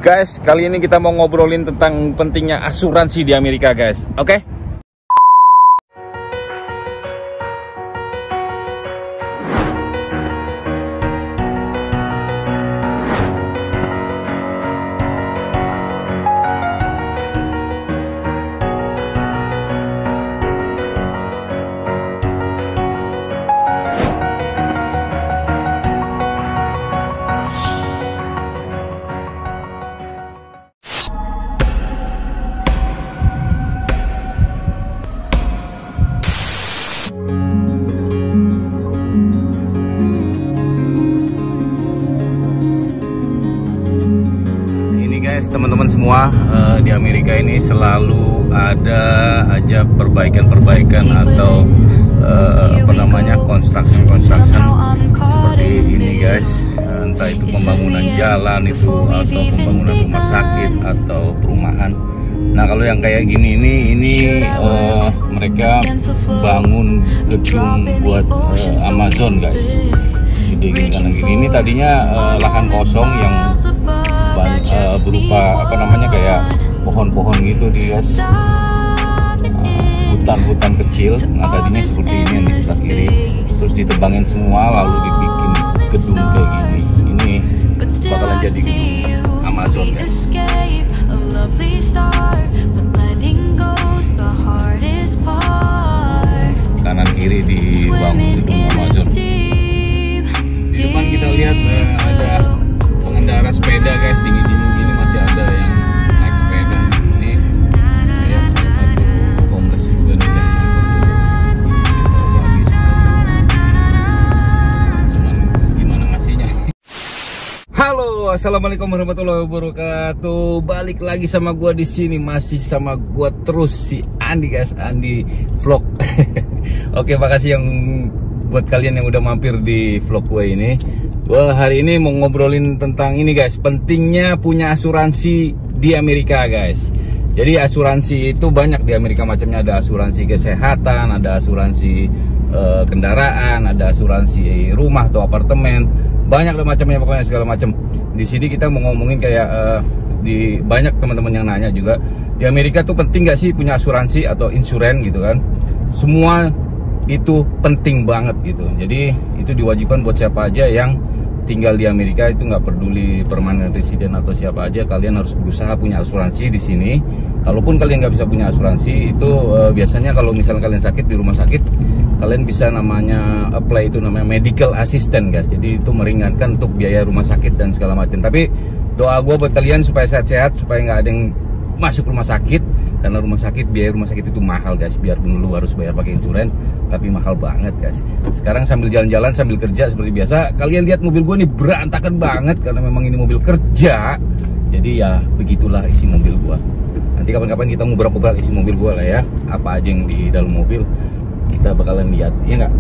Guys, kali ini kita mau ngobrolin tentang pentingnya asuransi di Amerika, guys. Oke? Teman-teman semua, di Amerika ini selalu ada aja perbaikan-perbaikan atau construction seperti ini, guys. Entah itu pembangunan jalan itu atau pembangunan rumah sakit atau perumahan. Nah, kalau yang kayak gini ini mereka bangun gedung buat Amazon, guys. Gede gini kanan gini. Ini tadinya lahan kosong yang berupa kayak pohon-pohon gitu, guys, hutan-hutan kecil. Nah, tadinya seperti ini yang di sebelah kiri, terus ditebangin semua lalu dibikin gedung kayak gini. Ini bakalan jadi gedung Amazon, guys. Kanan kiri dibangun gedung Amazon. Di depan kita lihat ada pengendara sepeda, guys. Dingin-dingin gini masih ada yang naik sepeda. Ini kayak salah satu homeless juga nih, guys, yang perlu kita cuman gimana ngasihnya. Halo, assalamualaikum warahmatullahi wabarakatuh. Balik lagi sama gua di sini, masih sama gua terus si Andi, guys. Andi Vlog. Oke, makasih yang buat kalian yang udah mampir di vlog gue ini. Gue hari ini mau ngobrolin tentang ini, guys, pentingnya punya asuransi di Amerika, guys. Jadi asuransi itu banyak di Amerika macamnya. Ada asuransi kesehatan, ada asuransi kendaraan, ada asuransi rumah atau apartemen. Banyak macamnya, pokoknya segala macam. Di sini kita mau ngomongin kayak di banyak teman-teman yang nanya juga, di Amerika tuh penting gak sih punya asuransi atau insurans gitu kan? Semua itu penting banget gitu. Jadi itu diwajibkan buat siapa aja yang tinggal di Amerika, itu nggak peduli permanent resident atau siapa aja, kalian harus berusaha punya asuransi di sini. Kalaupun kalian nggak bisa punya asuransi, itu biasanya kalau misalnya kalian sakit di rumah sakit, kalian bisa namanya apply, itu namanya medical assistant, guys. Jadi itu meringankan untuk biaya rumah sakit dan segala macam. Tapi doa gue buat kalian supaya sehat-sehat, supaya nggak ada yang masuk rumah sakit, karena biaya rumah sakit itu mahal, guys. Biarpun lu harus bayar pakai insurans, tapi mahal banget, guys. Sekarang sambil jalan-jalan sambil kerja seperti biasa, kalian lihat mobil gua nih berantakan banget karena memang ini mobil kerja. Jadi ya begitulah isi mobil gua. Nanti kapan-kapan kita ngobrol-ngobrol isi mobil gua lah ya, apa aja yang di dalam mobil kita bakalan lihat, ya nggak?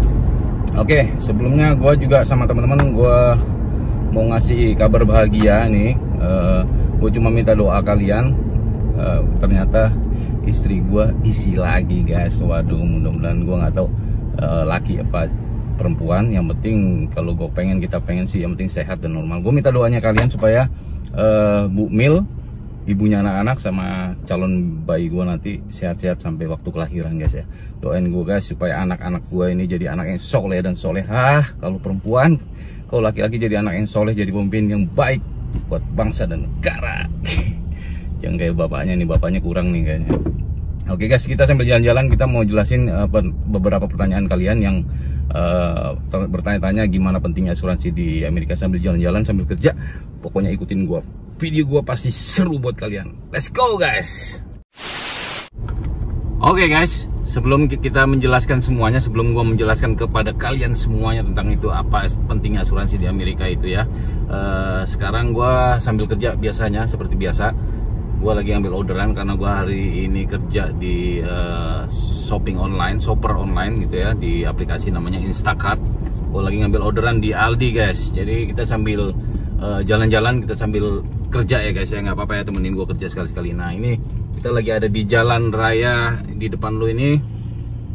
Oke, sebelumnya gua juga sama teman-teman gua mau ngasih kabar bahagia nih. Gua cuma minta doa kalian. Ternyata istri gue isi lagi, guys. Waduh, mudah-mudahan, gue nggak tahu laki apa perempuan. Yang penting kalau kita pengen sih, yang penting sehat dan normal. Gue minta doanya kalian supaya Bu Mil, ibunya anak-anak, sama calon bayi gue nanti sehat-sehat sampai waktu kelahiran, guys ya. Doain gue, guys, supaya anak-anak gue ini jadi anak yang soleh dan solehah. Kalau perempuan, kalau laki-laki jadi anak yang soleh, jadi pemimpin yang baik buat bangsa dan negara. Yang kayak bapaknya nih, bapaknya kurang nih kayaknya. Oke, guys, kita sambil jalan-jalan kita mau jelasin beberapa pertanyaan kalian yang bertanya-tanya gimana pentingnya asuransi di Amerika sambil jalan-jalan sambil kerja. Pokoknya ikutin gua, video gua pasti seru buat kalian. Let's go, guys. Oke, guys, sebelum kita menjelaskan semuanya, sebelum gua menjelaskan kepada kalian semuanya tentang itu apa pentingnya asuransi di Amerika itu ya, sekarang gua sambil kerja biasanya seperti biasa. Gue lagi ambil orderan karena gue hari ini kerja di shopper online gitu ya, di aplikasi namanya Instacart. Gue lagi ngambil orderan di Aldi, guys. Jadi kita sambil jalan-jalan, kita sambil kerja ya, guys ya. Nggak apa-apa ya, temenin gue kerja sekali-sekali. Nah, ini kita lagi ada di jalan raya di depan lu ini.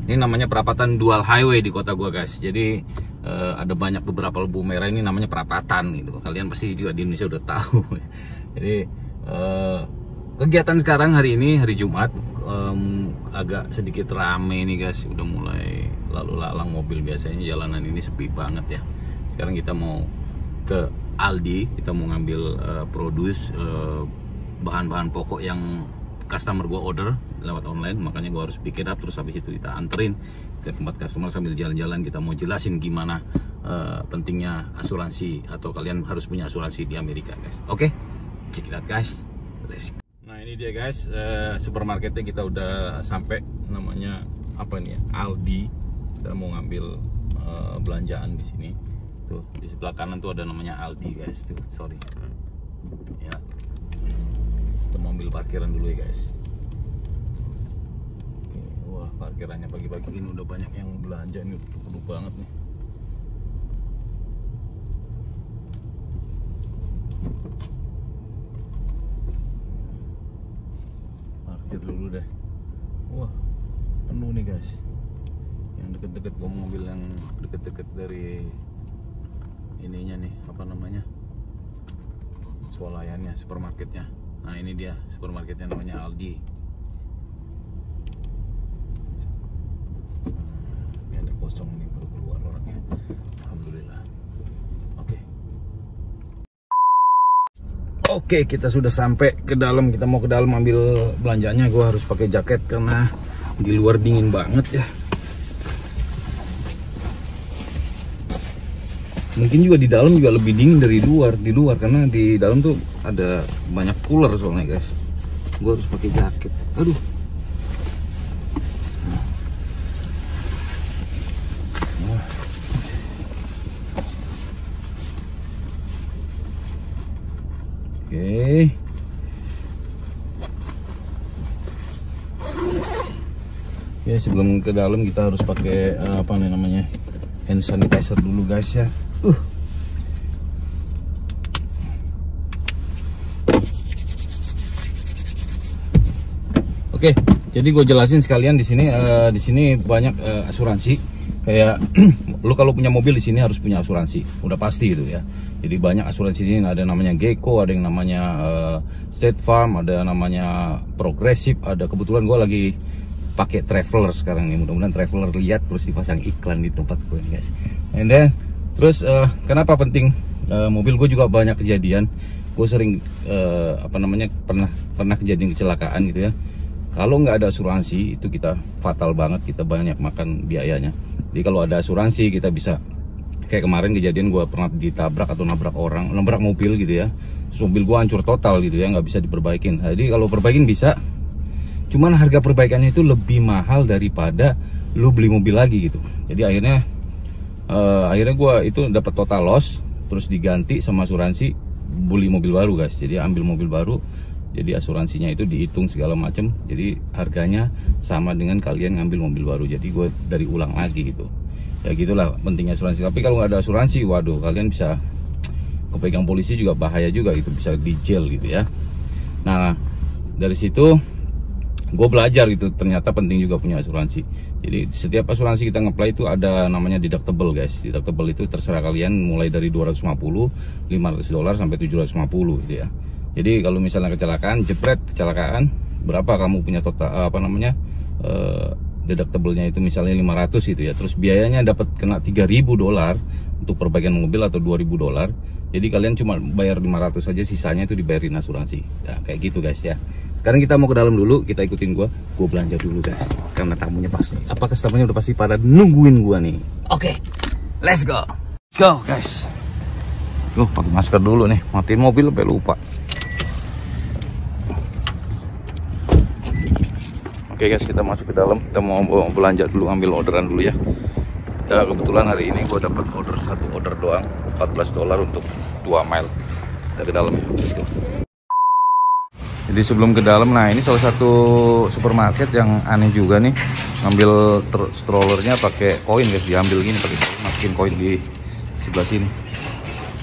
Ini namanya perapatan dual highway di kota gue, guys. Jadi ada banyak beberapa lampu merah, ini namanya perapatan gitu. Kalian pasti juga di Indonesia udah tahu. Jadi Kegiatan sekarang hari ini hari Jumat, agak sedikit rame nih guys. Udah mulai lalu lalang mobil, biasanya jalanan ini sepi banget ya. Sekarang kita mau ke Aldi, kita mau ngambil bahan-bahan pokok yang customer gua order lewat online. Makanya gua harus pick it up, terus habis itu kita anterin ke tempat customer. Sambil jalan-jalan kita mau jelasin gimana pentingnya asuransi, atau kalian harus punya asuransi di Amerika guys. Oke, check it out guys, let's go. Nah ini dia guys, supermarketnya kita udah sampai. Namanya apa nih ya, Aldi. Kita mau ngambil belanjaan di sini. Tuh di sebelah kanan tuh ada namanya Aldi guys. Tuh sorry ya, kita mau ambil parkiran dulu ya guys. Wah parkirannya pagi-pagi ini udah banyak yang belanja nih, penuh banget nih. Parkir dulu deh. Wah penuh nih guys. Yang deket-deket, gua mau ngambil yang deket-deket dari ininya nih, apa namanya, swalayannya, supermarketnya. Nah ini dia supermarketnya, namanya Aldi. Ini ada kosong nih, baru keluar orangnya. Alhamdulillah. Oke, kita sudah sampai ke dalam. Kita mau ke dalam ambil belanjanya. Gua harus pakai jaket karena di luar dingin banget ya. Mungkin juga di dalam juga lebih dingin dari di luar karena di dalam tuh ada banyak cooler soalnya guys. Gue harus pakai jaket. Aduh. Oke. Ya sebelum ke dalam kita harus pakai apa namanya, hand sanitizer dulu guys ya. Oke, jadi gue jelasin sekalian di sini. Di sini banyak asuransi. Kayak lu kalau punya mobil di sini harus punya asuransi, udah pasti itu ya. Jadi banyak asuransi di sini. Ada namanya Geico, ada yang namanya State Farm, ada namanya Progressive. Ada, kebetulan gue lagi pakai Traveler sekarang nih. Mudah-mudahan Traveler lihat terus dipasang iklan di tempat gue nih guys. And then terus kenapa penting? Mobil gue juga banyak kejadian. Gue sering apa namanya, pernah kejadian kecelakaan gitu ya. Kalau nggak ada asuransi itu kita fatal banget, kita banyak makan biayanya. Jadi kalau ada asuransi kita bisa, kayak kemarin kejadian gue pernah ditabrak atau nabrak mobil gitu ya. Terus mobil gue hancur total gitu ya, nggak bisa diperbaikin. Jadi kalau perbaikin bisa, cuman harga perbaikannya itu lebih mahal daripada lu beli mobil lagi gitu. Jadi akhirnya gue itu dapat total loss, terus diganti sama asuransi, beli mobil baru guys. Jadi ambil mobil baru, jadi asuransinya itu dihitung segala macam, jadi harganya sama dengan kalian ngambil mobil baru. Jadi gue dari ulang lagi gitu ya. Gitulah pentingnya asuransi. Tapi kalau nggak ada asuransi, waduh, kalian bisa kepegang polisi juga, bahaya juga itu, bisa di jail gitu ya. Nah dari situ gue belajar gitu, ternyata penting juga punya asuransi. Jadi setiap asuransi kita nge-apply itu ada namanya deductible guys. Deductible itu terserah kalian, mulai dari $250, $500 sampai $750 gitu ya. Jadi kalau misalnya kecelakaan, berapa kamu punya total apa namanya deductible-nya itu misalnya 500 gitu ya. Terus biayanya dapat kena $3.000 untuk perbaikan mobil atau $2.000. Jadi kalian cuma bayar 500 saja, sisanya itu dibayarin asuransi. Nah, kayak gitu guys ya. Sekarang kita mau ke dalam dulu, kita ikutin gua belanja dulu guys. Karena tamunya pasti, apakah tamunya udah pasti pada nungguin gua nih. Oke, let's go. Let's go guys. Pakai masker dulu nih, matiin mobil sampai lupa. Oke guys, kita masuk ke dalam. Kita mau belanja dulu, ambil orderan dulu ya. Kita kebetulan hari ini gue dapat satu order doang, $14 untuk 2 mile. Kita ke dalam ya. Let's go. Jadi sebelum ke dalam, nah ini salah satu supermarket yang aneh juga nih. Ngambil strollernya pakai koin guys, diambil gini pakai masukin koin di sebelah sini.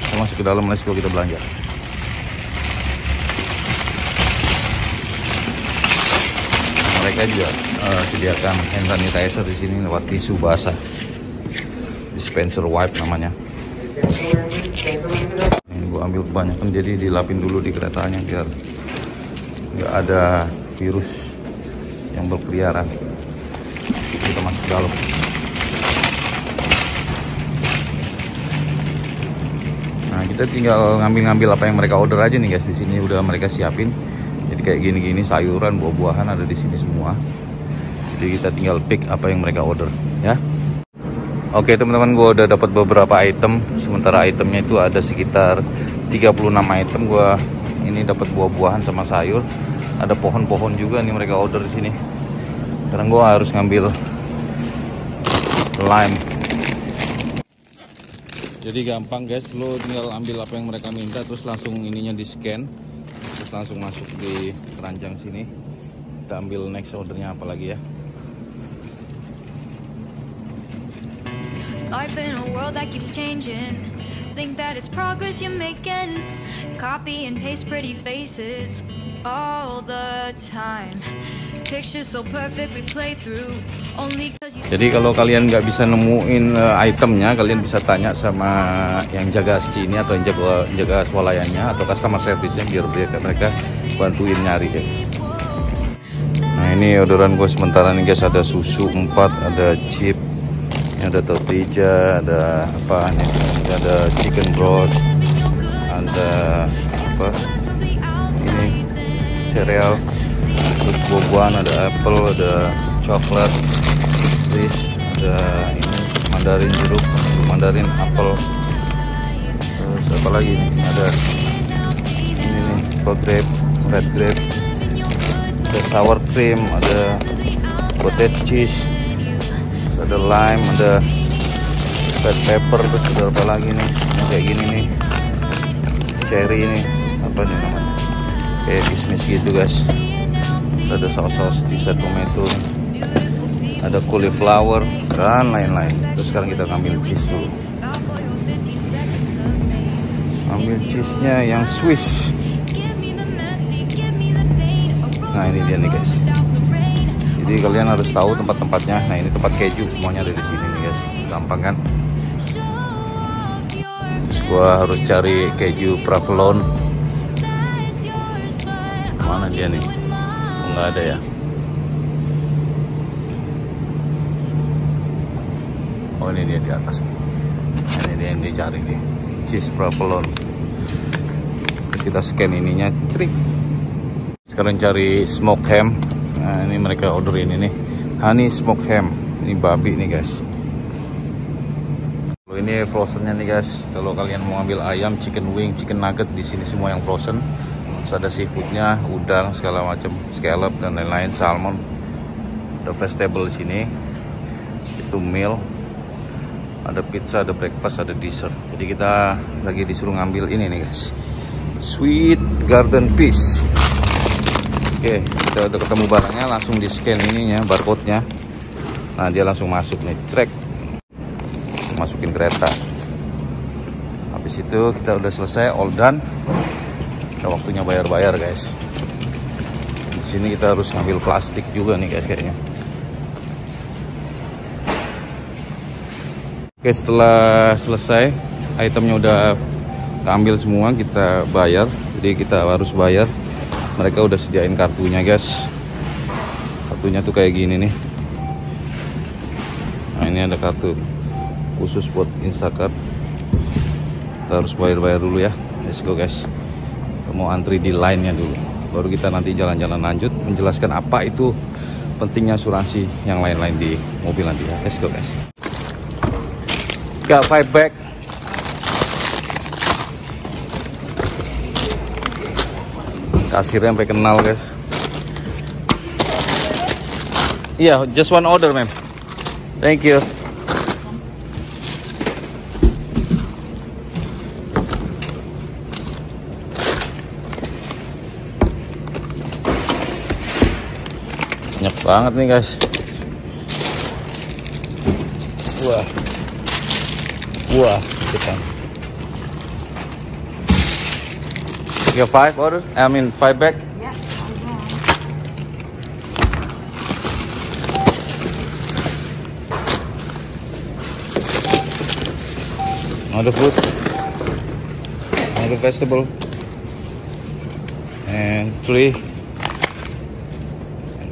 Kita masuk ke dalam, let's go, kita belanja. Mereka juga sediakan hand sanitizer di sini lewat tisu basah, dispenser wipe namanya. Ini gua ambil kebanyakan, jadi dilapin dulu di keretanya biar nggak ada virus yang berkeliaran. Kita masuk ke dalam. Nah, kita tinggal ngambil apa yang mereka order aja nih guys. Di sini udah mereka siapin. Jadi kayak gini-gini sayuran, buah-buahan ada di sini semua. Jadi kita tinggal pick apa yang mereka order ya. Oke teman-teman, gue udah dapat beberapa item. Sementara itemnya itu ada sekitar 36 item. Gue ini dapat buah-buahan sama sayur. Ada pohon-pohon juga nih mereka order di sini. Sekarang gue harus ngambil lime. Jadi gampang guys, lo tinggal ambil apa yang mereka minta, terus langsung ininya di scan, terus langsung masuk di keranjang sini. Kita ambil next ordernya apa lagi ya. Life in a world that keeps changing. Think that it's progress you're making. Copy and paste pretty faces all the time. Pictures so perfect we play through. Only cause you. Jadi kalau kalian nggak bisa nemuin itemnya, kalian bisa tanya sama yang jaga sini atau yang jaga swalayannya atau customer service-nya biar mereka bantuin nyari ya. Nah ini orderan gue sementara nih guys, ada susu 4, ada chip, ada tortilla, ada apa nih, ada chicken broth, ada apa ini cereal, terus buah-buahan, ada apple, ada coklat, terus ada ini mandarin jeruk, mandarin apel, terus apa lagi nih, ada ini nih grape, red grape, ada sour cream, ada cottage cheese, ada lime, ada red pepper, terus ada apa lagi nih yang kayak gini nih, cherry ini apa nih namanya, kayak kismis gitu guys. Ada saus tisa tomato, ada cauliflower dan lain-lain. Terus sekarang kita ngambil cheese dulu, ambil cheese nya yang Swiss. Nah ini dia nih guys. Jadi kalian harus tahu tempat-tempatnya. Nah ini tempat keju semuanya ada di sini nih guys. Gampang kan? Terus gua harus cari keju provolone. Mana dia nih? Oh, nggak ada ya? Oh ini dia di atas. Ini dia yang dicari nih. Cheese provolone. Terus kita scan ininya, cerik. Sekarang cari smoke ham. Nah ini mereka order ini nih, honey smoke ham. Ini babi nih guys. Kalau ini frozennya nih guys. Kalau kalian mau ambil ayam, chicken wing, chicken nugget, di sini semua yang frozen. Terus ada seafoodnya, udang segala macam, scallop dan lain-lain, salmon. Ada vegetable di sini. Itu meal. Ada pizza, ada breakfast, ada dessert. Jadi kita lagi disuruh ngambil ini nih guys, sweet garden peas. Oke, kita udah ketemu barangnya, langsung di scan ininya, barcode-nya. Nah, dia langsung masuk nih, track. Masukin kereta. Habis itu kita udah selesai, all done. Kita waktunya bayar-bayar, guys. Di sini kita harus ngambil plastik juga nih, guys, kayaknya. Oke, setelah selesai, itemnya udah ambil semua, kita bayar. Jadi kita harus bayar. Mereka udah sediain kartunya guys. Kartunya tuh kayak gini nih. Nah ini ada kartu khusus buat Instacart. Kita harus bayar dulu ya. Let's go guys. Kita mau antri di line-nya dulu. Baru kita nanti jalan-jalan lanjut menjelaskan apa itu pentingnya asuransi yang lain-lain di mobil nanti ya. Let's go guys. Got 5 bag. Kasirnya sampai kenal guys. Iya, just one order ma'am. Thank you. Banyak banget nih guys. Wah, kita. You have 5 order? I mean 5 bag? Yeah. Another fruit, another vegetable, and 3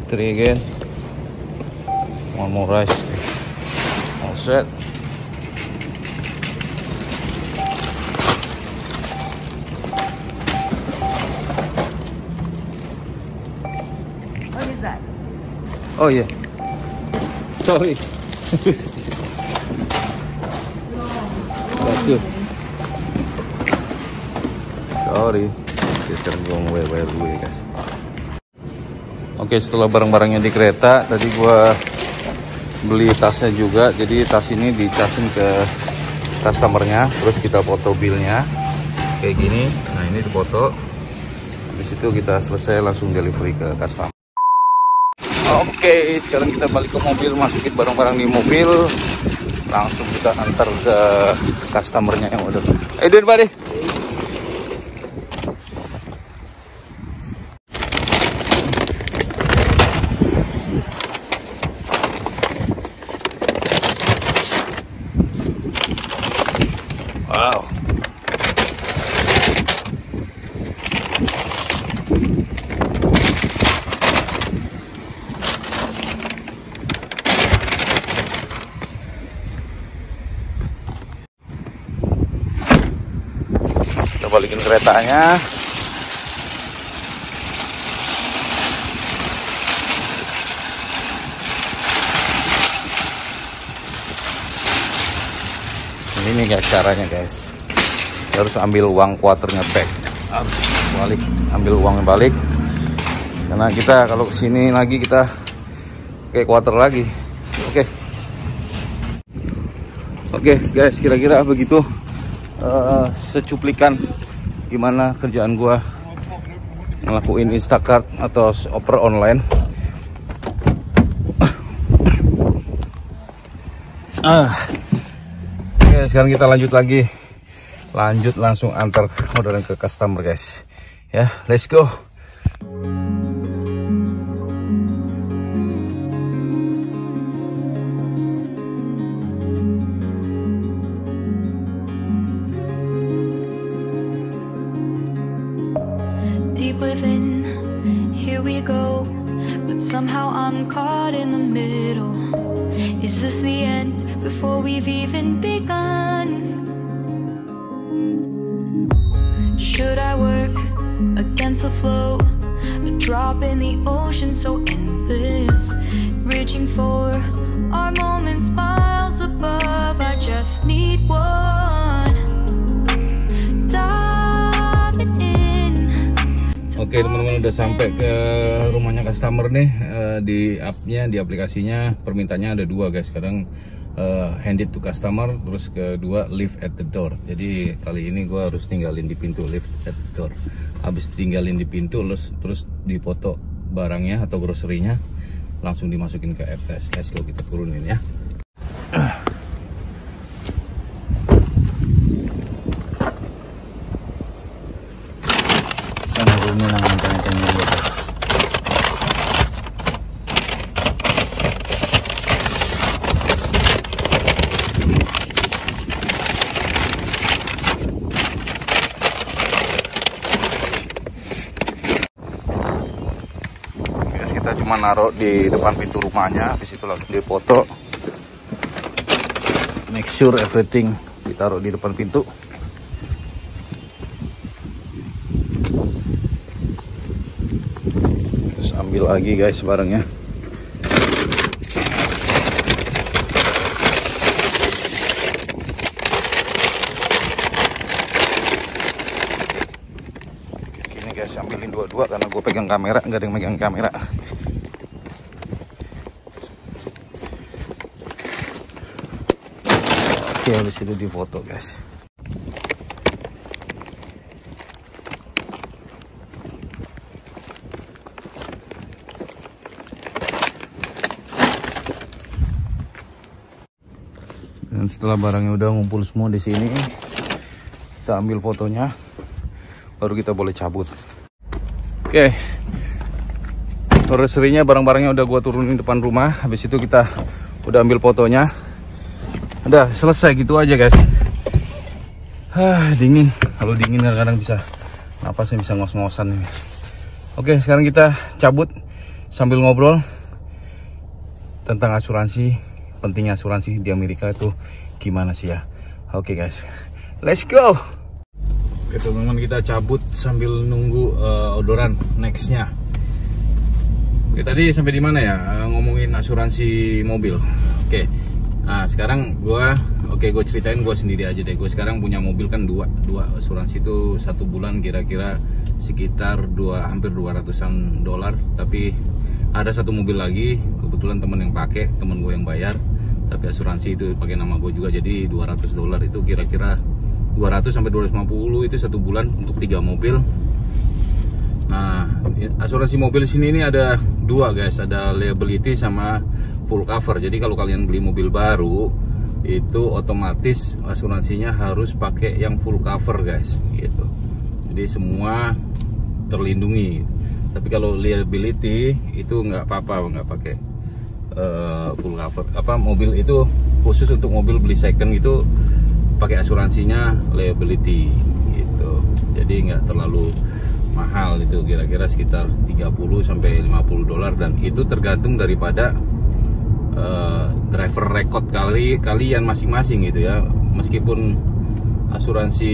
factory again. One more rice. All set. What is that? Oh yeah. Sorry. That's good. Sorry. Sekarang gua mau bayar dulu ya guys. Oke, setelah barang-barangnya di kereta, tadi gua beli tasnya juga. Jadi tas ini dicasin ke customernya, terus kita foto billnya kayak gini. Nah ini dipoto. Habis itu kita selesai langsung delivery ke customer. Oke, sekarang kita balik ke mobil, masukin barang-barang di mobil, langsung kita antar ke customernya yang udah. Hey, dude, buddy. Wow. Kita balikin keretanya. Ini guys caranya guys, kita harus ambil uang quarternya back, harus balik, ambil uangnya balik, karena kita kalau kesini lagi kita kayak quarter lagi. Oke guys, kira-kira begitu secuplikan gimana kerjaan gua ngelakuin Instacart atau oper online. Oke, sekarang kita lanjut langsung antar orderan ke customer guys. Ya, let's go. Deep within, here we go, but somehow I'm caught in the middle. Is this the end before we've even begun? Should I work against the flow, a drop in the ocean so endless, reaching for our moments miles above? I just need one. Diving in. Oke teman-teman, udah sampai ke rumahnya customer nih. Di appnya, di aplikasinya permintaannya ada dua guys. Sekarang hand it to customer, terus kedua leave at the door. Jadi kali ini gua harus tinggalin di pintu, leave at the door. Habis tinggalin di pintu, terus dipoto barangnya atau grocery-nya, langsung dimasukin ke FTS. Let's go, kita turunin ya. Kita cuma naruh di depan pintu rumahnya, habis itu langsung dipoto. Make sure everything ditaruh di depan pintu. Terus ambil lagi guys barangnya. Ini guys, ambilin dua-dua karena gue pegang kamera, nggak ada yang megang kamera. Oke, habis itu difoto guys. Dan setelah barangnya udah ngumpul semua di sini, kita ambil fotonya, baru kita boleh cabut. Oke, grocery-nya, barang-barangnya udah gua turunin depan rumah. Habis itu kita udah ambil fotonya. Udah selesai gitu aja guys. Dingin. Kalau dingin kadang-kadang bisa napasnya bisa ngos-ngosan nih. Oke, sekarang kita cabut. sambil ngobrol tentang asuransi, pentingnya asuransi di Amerika itu gimana sih ya. Oke guys, let's go. Oke teman-teman, kita cabut sambil nunggu odoran nextnya. Oke, tadi sampai di mana ya, ngomongin asuransi mobil. Oke, nah sekarang gue ceritain gue sendiri aja deh. Gue sekarang punya mobil kan dua asuransi itu satu bulan kira-kira sekitar hampir 200-an dolar. Tapi ada satu mobil lagi kebetulan temen yang pakai, temen gue yang bayar. Tapi asuransi itu pakai nama gue juga, jadi 200 dolar itu kira-kira 200 sampai 250 itu satu bulan untuk 3 mobil. Nah, asuransi mobil di sini ini ada dua guys, ada liability sama full cover. Jadi kalau kalian beli mobil baru itu otomatis asuransinya harus pakai yang full cover guys, gitu. Jadi semua terlindungi. Tapi kalau liability itu nggak apa-apa, nggak pakai full cover. Mobil itu khusus untuk mobil beli second itu pakai asuransinya liability, gitu. Jadi nggak terlalu mahal, itu kira-kira sekitar 30 sampai 50 dolar, dan itu tergantung daripada driver record kalian masing-masing gitu ya. Meskipun asuransi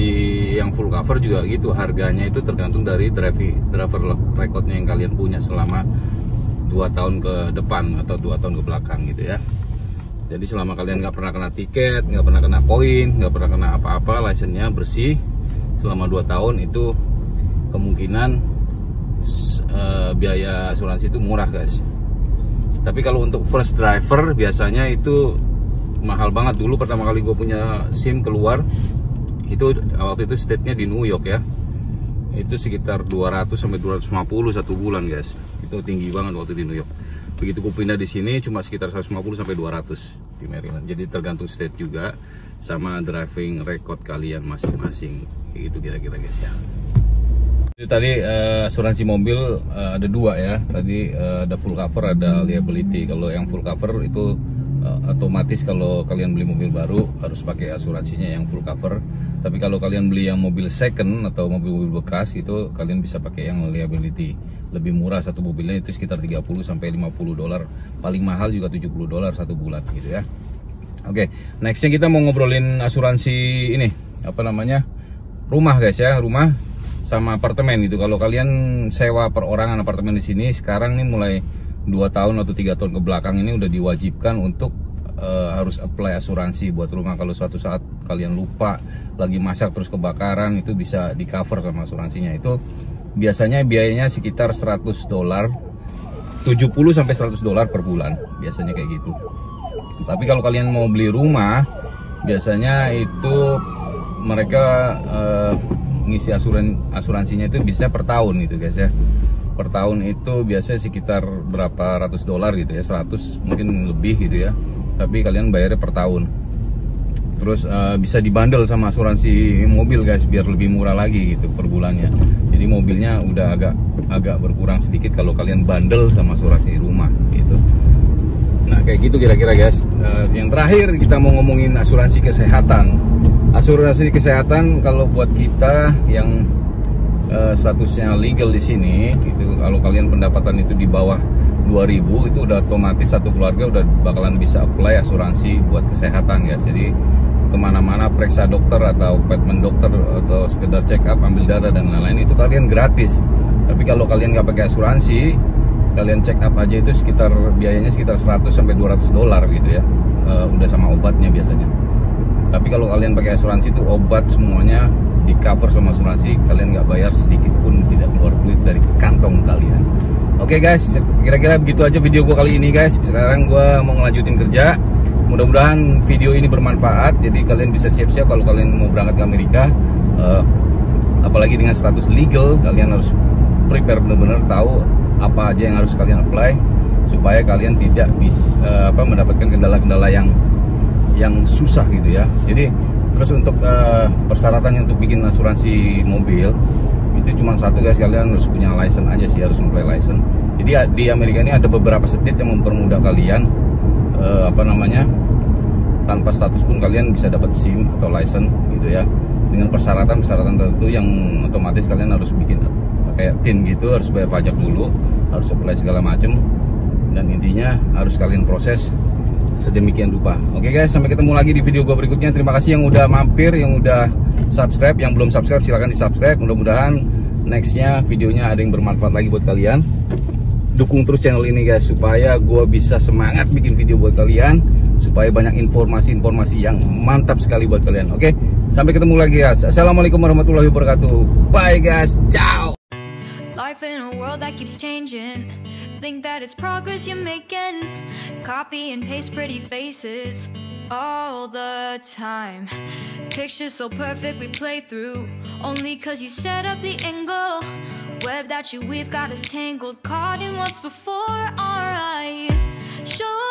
yang full cover juga gitu, harganya itu tergantung dari driver recordnya yang kalian punya selama 2 tahun ke depan atau 2 tahun ke belakang gitu ya. Jadi selama kalian nggak pernah kena tiket, nggak pernah kena poin, nggak pernah kena apa-apa, license-nya bersih selama 2 tahun, itu kemungkinan biaya asuransi itu murah guys. Tapi kalau untuk first driver biasanya itu mahal banget. Dulu pertama kali gue punya SIM keluar itu waktu itu state-nya di New York ya, itu sekitar 200 sampai 250 satu bulan guys. Itu tinggi banget waktu di New York. Begitu gue pindah di sini cuma sekitar 150 sampai 200 di Maryland. Jadi tergantung state juga sama driving record kalian masing-masing. Itu kira-kira guys ya. Itu tadi asuransi mobil ada dua ya. Tadi ada full cover, ada liability. Kalau yang full cover itu otomatis kalau kalian beli mobil baru harus pakai asuransinya yang full cover. Tapi kalau kalian beli yang mobil second atau mobil-mobil bekas itu kalian bisa pakai yang liability. Lebih murah satu mobilnya itu sekitar 30 sampai 50 dolar. Paling mahal juga 70 dolar satu bulan gitu ya. Oke, nextnya kita mau ngobrolin asuransi ini, apa namanya? Rumah guys ya, rumah sama apartemen gitu. Kalau kalian sewa perorangan apartemen di sini sekarang nih mulai 2 tahun atau 3 tahun ke belakang ini udah diwajibkan untuk harus apply asuransi buat rumah. Kalau suatu saat kalian lupa lagi masak terus kebakaran, itu bisa di cover sama asuransinya. Itu biasanya biayanya sekitar 100 dolar, 70 sampai 100 dolar per bulan biasanya kayak gitu. Tapi kalau kalian mau beli rumah biasanya itu mereka ngisi asuransinya itu bisa per tahun gitu guys ya. Per tahun itu biasanya sekitar berapa ratus dolar gitu ya, 100 mungkin lebih gitu ya. Tapi kalian bayarnya per tahun. Terus bisa dibundle sama asuransi mobil guys biar lebih murah lagi gitu per bulannya. Jadi mobilnya udah agak berkurang sedikit kalau kalian bundle sama asuransi rumah gitu. Nah kayak gitu kira-kira guys. Yang terakhir kita mau ngomongin asuransi kesehatan. Asuransi kesehatan kalau buat kita yang statusnya legal di sini, itu kalau kalian pendapatan itu di bawah 2000 itu udah otomatis satu keluarga udah bakalan bisa apply asuransi buat kesehatan guys. Jadi kemana-mana periksa dokter atau appointment dokter atau sekedar check up, ambil darah dan lain-lain itu kalian gratis. Tapi kalau kalian nggak pakai asuransi, kalian check up aja itu biayanya sekitar 100 sampai 200 dolar gitu ya. Udah sama obatnya biasanya. Tapi kalau kalian pakai asuransi itu obat semuanya di cover sama asuransi, kalian nggak bayar sedikit pun, tidak keluar duit dari kantong kalian. Oke guys, kira-kira begitu aja video gue kali ini guys. Sekarang gue mau ngelanjutin kerja. Mudah-mudahan video ini bermanfaat. Jadi kalian bisa siap-siap kalau kalian mau berangkat ke Amerika, apalagi dengan status legal, kalian harus prepare benar-benar tahu apa aja yang harus kalian apply supaya kalian tidak bisa mendapatkan kendala-kendala yang susah gitu ya. Jadi terus untuk persyaratannya untuk bikin asuransi mobil itu cuma satu guys, kalian harus punya license aja sih, harus apply license. Jadi di Amerika ini ada beberapa state yang mempermudah kalian tanpa status pun kalian bisa dapat SIM atau license gitu ya, dengan persyaratan tertentu yang otomatis kalian harus bikin kayak tin gitu, harus bayar pajak dulu, harus apply segala macem, dan intinya harus kalian proses sedemikian rupa. Oke guys, sampai ketemu lagi di video gua berikutnya. Terima kasih yang udah mampir, yang udah subscribe. Yang belum subscribe silahkan di subscribe. Mudah-mudahan nextnya videonya ada yang bermanfaat lagi buat kalian. Dukung terus channel ini guys, supaya gua bisa semangat bikin video buat kalian, supaya banyak informasi-informasi yang mantap sekali buat kalian. Oke, sampai ketemu lagi guys. Assalamualaikum warahmatullahi wabarakatuh. Bye guys, ciao. Life in a world that keeps changing. Think that it's progress you're making. Copy and paste pretty faces all the time. Pictures so perfect we play through, only cause you set up the angle. Web that you weave got us tangled, caught in what's before our eyes. Show